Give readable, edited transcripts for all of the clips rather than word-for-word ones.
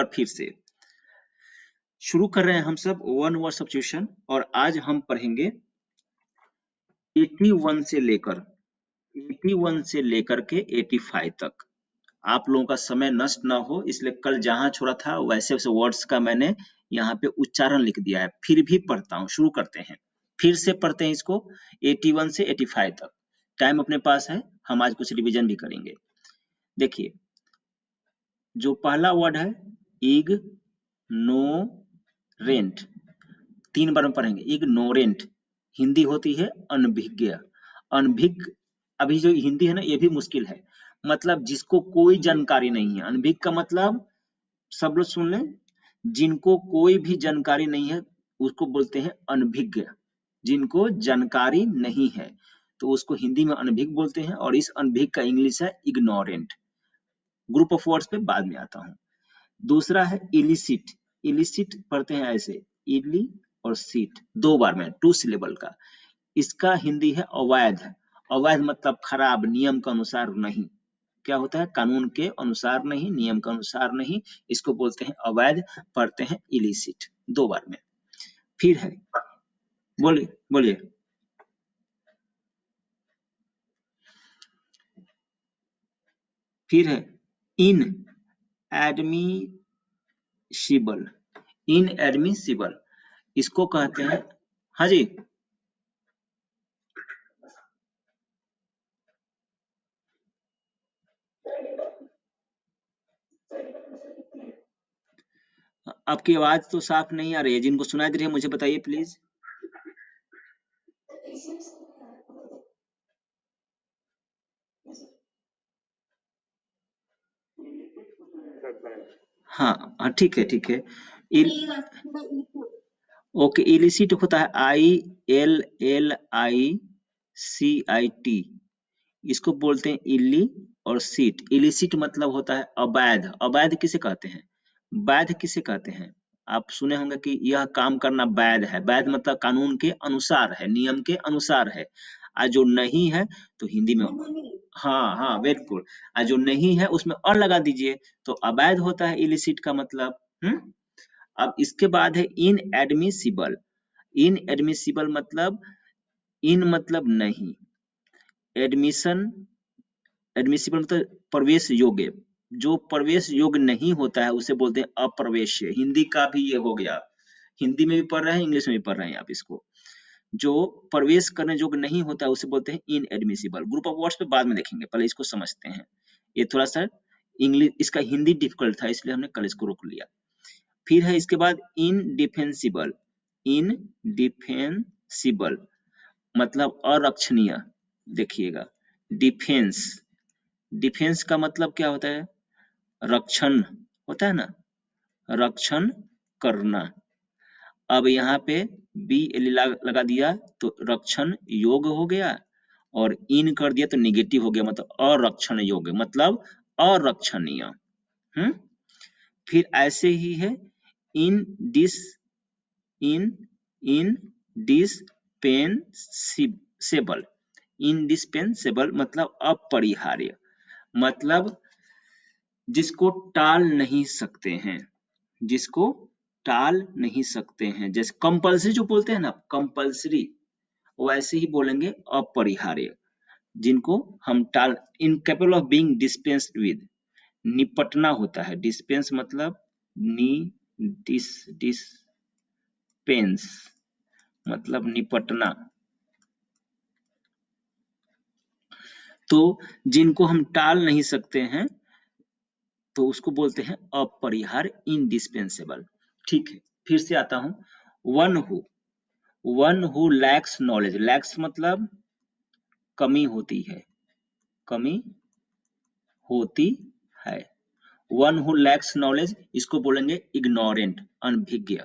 और फिर से शुरू कर रहे हैं हम सब वन वर्ड सब्स्टिट्यूशन और आज हम पढ़ेंगे 81 से लेकर के 85 तक। आप लोगों का समय नष्ट ना हो इसलिए कल जहां छोड़ा था वैसे वैसे वर्ड्स का मैंने यहाँ पे उच्चारण लिख दिया है। फिर भी पढ़ता हूँ, शुरू करते हैं। फिर से पढ़ते हैं इसको 81 से 85 तक। टाइम अपने पास है, हम आज कुछ रिवीजन भी करेंगे। देखिए जो पहला वर्ड है इग्नोरेंट, 3 बार में पढ़ेंगे। इग्नोरेंट हिंदी होती है अनभिज्ञ। अनभिज्ञ अभी जो हिंदी है ना ये भी मुश्किल है, मतलब जिसको कोई जानकारी नहीं है। अनभिज्ञ का मतलब सब लोग सुन लें, जिनको कोई भी जानकारी नहीं है उसको बोलते हैं अनभिज्ञ। जिनको जानकारी नहीं है तो उसको हिंदी में अनभिज्ञ बोलते हैं और इस अनभिज्ञ का इंग्लिश है इग्नोरेंट। ग्रुप ऑफ वर्ड्स पे बाद में आता हूँ। दूसरा है इलिसिट। इलिसिट पढ़ते हैं ऐसे, इली और सीट 2 बार में, 2 सिलेबल का। इसका हिंदी है अवैध। अवैध मतलब खराब, नियम के अनुसार नहीं। क्या होता है? कानून के अनुसार नहीं, नियम के अनुसार नहीं, इसको बोलते हैं अवैध। पढ़ते हैं इलिसिट 2 बार में। फिर है, बोलिए बोलिए। फिर है इन एडमिसिबल। इनएडमिसिबल इसको कहते हैं, हाँ जी, आपकी आवाज तो साफ नहीं आ रही है। जिनको सुनाई दे रही है मुझे बताइए प्लीज। हाँ हाँ, ठीक है ठीक है। ओके, इलिसिट होता है ILLICIT। इसको बोलते हैं इली और सीट। इलिसिट मतलब होता है अवैध। अवैध किसे कहते हैं? वैध किसे कहते हैं? आप सुने होंगे कि यह काम करना वैध है। वैध मतलब कानून के अनुसार है, नियम के अनुसार है। और जो नहीं है तो हिंदी में, हाँ हाँ वेरी गुड। और जो नहीं है उसमें और लगा दीजिए तो अवैध होता है इलिसिट का मतलब। अब इसके बाद है इनएडमिसिबल। इनएडमिसिबल मतलब, इन मतलब नहीं, एडमिशन, एडमिसिबल मतलब प्रवेश योग्य। जो प्रवेश योग्य नहीं होता है उसे बोलते हैं अप्रवेश्य। हिंदी का भी ये हो गया, हिंदी में भी पढ़ रहे हैं, इंग्लिश में भी पढ़ रहे हैं आप इसको। जो प्रवेश करने योग्य नहीं होता है उसे बोलते हैं इनएडमिसिबल। ग्रुप ऑफ वर्ड्स पे बाद में देखेंगे, पहले इसको समझते हैं। ये थोड़ा सा इंग्लिश, इसका हिंदी डिफिकल्ट था इसलिए हमने कल इसको रोक लिया। फिर है इसके बाद इनडिफेंसिबल। इनडिफेंसिबल मतलब अरक्षणीय। देखिएगा, डिफेंस, डिफेंस का मतलब क्या होता है? रक्षण होता है ना, रक्षण करना। अब यहाँ पे बी एल लगा दिया तो रक्षण योग्य हो गया, और इन कर दिया तो निगेटिव हो गया, मतलब अरक्षण योग्य मतलब अरक्षणीय। फिर ऐसे ही है इन डिस, इन डिस्पेंसेबल। इनडिस्पेंसेबल मतलब अपरिहार्य, मतलब जिसको टाल नहीं सकते हैं, जिसको टाल नहीं सकते हैं। जैसे कंपल्सरी जो बोलते हैं ना, कंपल्सरी, वैसे ही बोलेंगे अपरिहार्य, जिनको हम टाल, incapable of being dispensed with. निपटना होता है, डिस्पेंस मतलब नी, डिस्पेंस मतलब निपटना। तो जिनको हम टाल नहीं सकते हैं तो उसको बोलते हैं अपरिहार्य, इनडिस्पेंसेबल। ठीक है, फिर से आता हूं। One who, one who lakhs knowledge. Lakhs मतलब कमी होती है, कमी होती है। वन हु लैक्स नॉलेज इसको बोलेंगे इग्नोरेंट, अनभिज्ञ।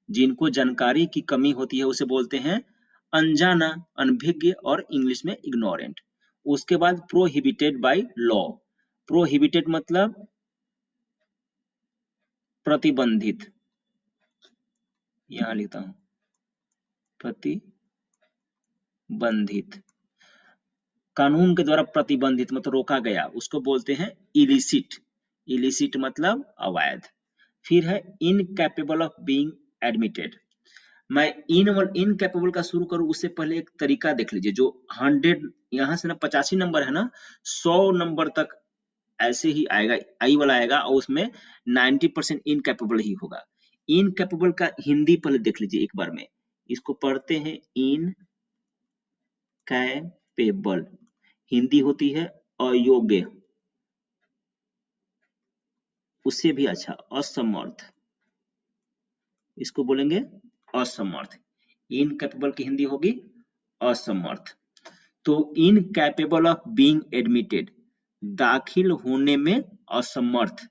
जिनको जानकारी की कमी होती है उसे बोलते हैं अनजाना, अनभिज्ञ और इंग्लिश में इग्नोरेंट। उसके बाद प्रोहिबिटेड बाय लॉ। प्रोहिबिटेड मतलब प्रतिबंधित, यहां लिखता हूं प्रतिबंधित, कानून के द्वारा प्रतिबंधित मतलब रोका गया, उसको बोलते हैं इलिसिट। इलिसिट मतलब अवैध। फिर है इनकैपेबल ऑफ बीइंग एडमिटेड। मैं इनकैपेबल का शुरू करूं उससे पहले एक तरीका देख लीजिए, जो 100 यहाँ से ना 85 नंबर है ना, 100 नंबर तक ऐसे ही आएगा, आई वाला आएगा, और उसमें 90% इनकैपेबल ही होगा। इनकैपेबल का हिंदी पहले देख लीजिए एक बार में, इसको पढ़ते हैं इनकैपेबल, हिंदी होती है अयोग्य, उससे भी अच्छा असमर्थ, इसको बोलेंगे असमर्थ। इनकैपेबल की हिंदी होगी असमर्थ। तो इनकैपेबल ऑफ बीइंग एडमिटेड, दाखिल होने में असमर्थ,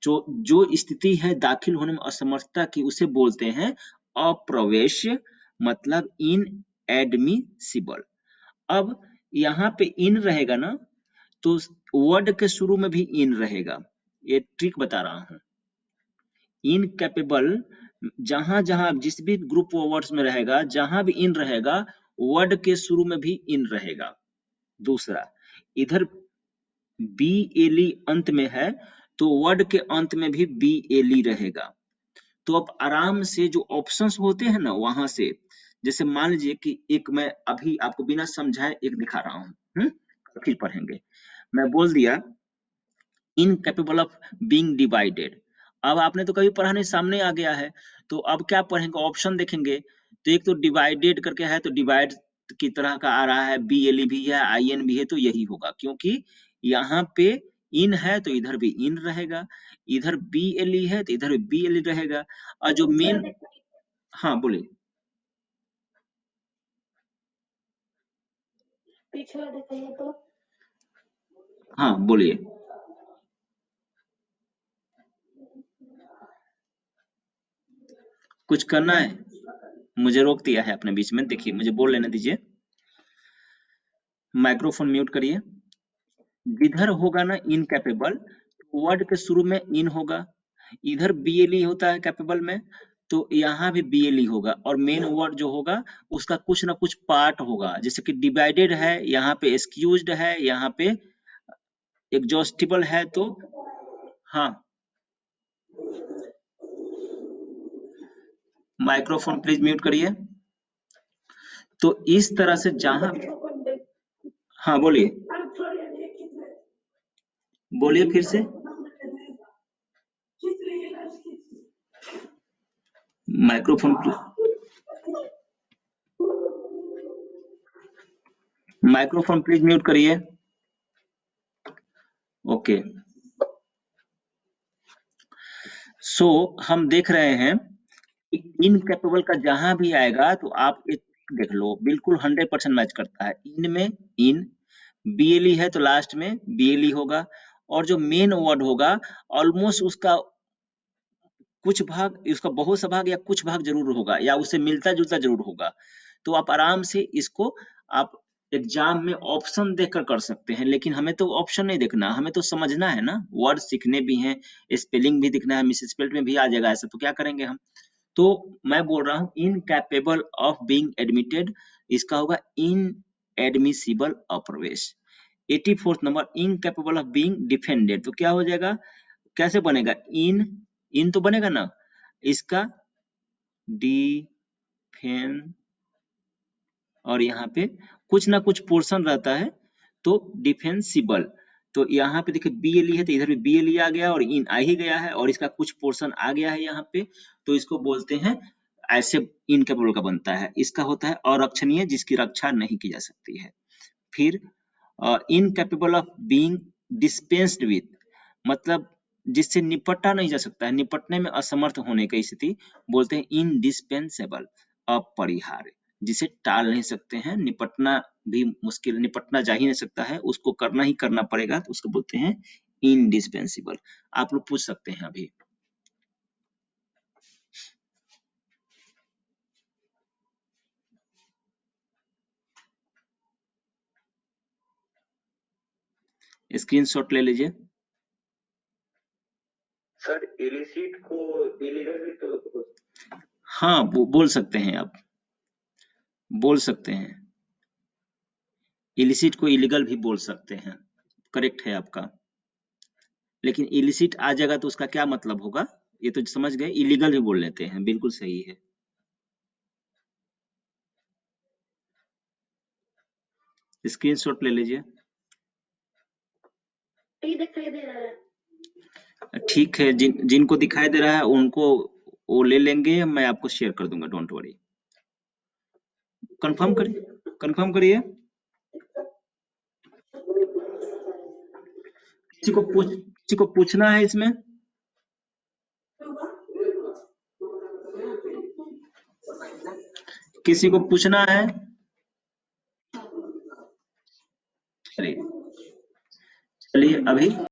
जो जो स्थिति है दाखिल होने में असमर्थता की, उसे बोलते हैं अप्रवेश्य, मतलब इन एडमिसिबल। अब यहाँ पे इन रहेगा ना, तो वर्ड के शुरू में भी इन रहेगा, ये ट्रिक बता रहा हूं। इनकैपेबल जहां जहां जिस भी ग्रुप ऑफ वर्ड्स में रहेगा, जहां भी इन रहेगा, वर्ड के शुरू में भी इन रहेगा। दूसरा, इधर बी एली अंत में है, तो वर्ड के अंत में भी बी एली रहेगा। तो अब आराम से जो ऑप्शंस होते हैं ना, वहां से, जैसे मान लीजिए कि एक मैं अभी आपको बिना समझाए एक दिखा रहा हूँ, फिर पढ़ेंगे। मैं बोल दिया इनकैपेबल ऑफ बीइंग डिवाइडेड। अब आपने तो कभी पढ़ा नहीं, सामने आ गया है, तो अब क्या पढ़ेंगे, ऑप्शन देखेंगे। तो एक तो डिवाइडेड करके है, तो डिवाइड की तरह का आ रहा है, बी एल भी है, आई एन भी है, तो यही होगा, क्योंकि यहाँ पे इन है तो इधर भी इन रहेगा, इधर बी एल है तो इधर भी बी एल रहेगा। और जो मेन, हाँ बोलिए, पीछे दिखाइए तो, हाँ बोलिए, कुछ करना है, मुझे रोक दिया है आपने बीच में, देखिए मुझे बोल लेने दीजिए। माइक्रोफोन म्यूट करिए। जिधर होगा ना इनकैपेबल, वर्ड के शुरू में इन होगा, इधर बीएलई होता है कैपेबल में, तो यहाँ भी बीएलई होगा, और मेन वर्ड जो होगा उसका कुछ ना कुछ पार्ट होगा, जैसे कि डिवाइडेड है, यहाँ पे एक्सक्यूज्ड है, यहाँ पे एग्जॉस्टिबल है, तो हाँ। माइक्रोफोन प्लीज म्यूट करिए। तो इस तरह से जहां, हाँ बोलिए, बोलिए फिर से, माइक्रोफोन, माइक्रोफोन प्लीज म्यूट करिए। ओके, सो हम देख रहे हैं इनकैपेबल का जहां भी आएगा तो आप एक देख लो, बिल्कुल 100% मैच करता है। इन में इन, बीएलई है तो लास्ट में बीएलई होगा, और जो मेन वर्ड होगा ऑलमोस्ट उसका कुछ भाग, उसका बहुत सा भाग या कुछ भाग जरूर होगा, या उससे मिलता जुलता जरूर होगा। तो आप आराम से इसको आप एग्जाम में ऑप्शन देखकर कर सकते हैं, लेकिन हमें तो ऑप्शन नहीं देखना, हमें तो समझना है ना, वर्ड सीखने भी हैं, स्पेलिंग भी दिखना है, मिस स्पेल्ड में भी आ जाएगा ऐसा, तो क्या करेंगे हम। तो मैं बोल रहा हूँ इनकैपेबल ऑफ बीइंग एडमिटेड, इसका होगा इन एडमिसिबल अप्रवेश। 84th number, incapable of being defended, तो क्या हो जाएगा, कैसे बनेगा, इन, इन तो बनेगा ना, इसका डिफेन, और यहाँ पे कुछ ना कुछ पोर्शन रहता है, तो डिफेंसिबल। तो यहाँ पे देखिए बीएलई है तो इधर भी बीएलई आ गया, और इन आ ही गया है, और इसका कुछ पोर्शन आ गया है यहाँ पे, तो इसको बोलते हैं, ऐसे इनकेपेबल का बनता है। इसका होता है अरक्षणीय, जिसकी रक्षा नहीं की जा सकती है। फिर incapable of being dispensed with, मतलब जिससे निपटा नहीं जा सकता है, निपटने में असमर्थ होने की स्थिति, बोलते हैं इनडिस्पेंसेबल, अपरिहार्य, जिसे टाल नहीं सकते हैं, निपटना भी मुश्किल, निपटना जा ही नहीं सकता है, उसको करना ही करना पड़ेगा, तो उसको बोलते हैं इनडिस्पेंसिबल। आप लोग पूछ सकते हैं अभी, स्क्रीनशॉट ले लीजिए। सर इलिसिट को इलीगल भी तो, हाँ बोल सकते हैं आप, बोल सकते हैं, इलिसिट को इलीगल भी बोल सकते हैं, करेक्ट है आपका। लेकिन इलिसिट आ जाएगा तो उसका क्या मतलब होगा? ये तो समझ गए, इलीगल भी बोल लेते हैं, बिल्कुल सही है। स्क्रीनशॉट ले लीजिए। ठीक है, जिनको दिखाई दे रहा है उनको वो ले लेंगे, मैं आपको शेयर कर दूंगा, डोंट वरी। कंफर्म करिए, कंफर्म करिए। किसी को पूछना है इसमें? किसी को पूछना है? चलिए, चलिए अभी